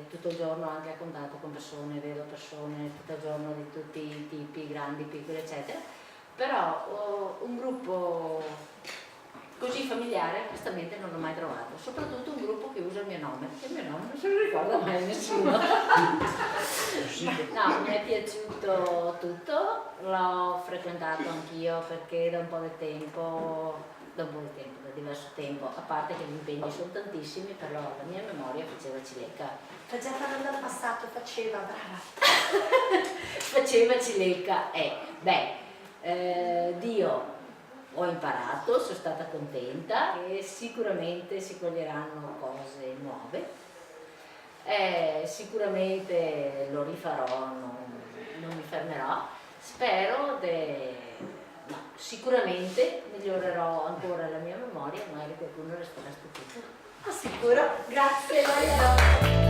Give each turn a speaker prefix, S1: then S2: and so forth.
S1: tutto il giorno anche a contatto con persone, vedo persone tutto il giorno di tutti i tipi, grandi, piccoli, eccetera, però un gruppo così familiare onestamente non l'ho mai trovato, soprattutto un gruppo che usa il mio nome, che il mio nome non se lo ricorda mai nessuno. No, mi è piaciuto tutto, l'ho frequentato anch'io perché da un po' di tempo, da diverso tempo, a parte che gli impegni sono tantissimi, però la mia memoria faceva cilecca.
S2: Sta già parlando del passato, faceva, brava.
S1: Faceva cilecca Dio ho imparato, sono stata contenta e sicuramente si coglieranno cose nuove, sicuramente lo rifarò, non mi fermerò, spero no, sicuramente migliorerò ancora la mia memoria, magari qualcuno resterà stupito.
S2: Sicuro, grazie Maria.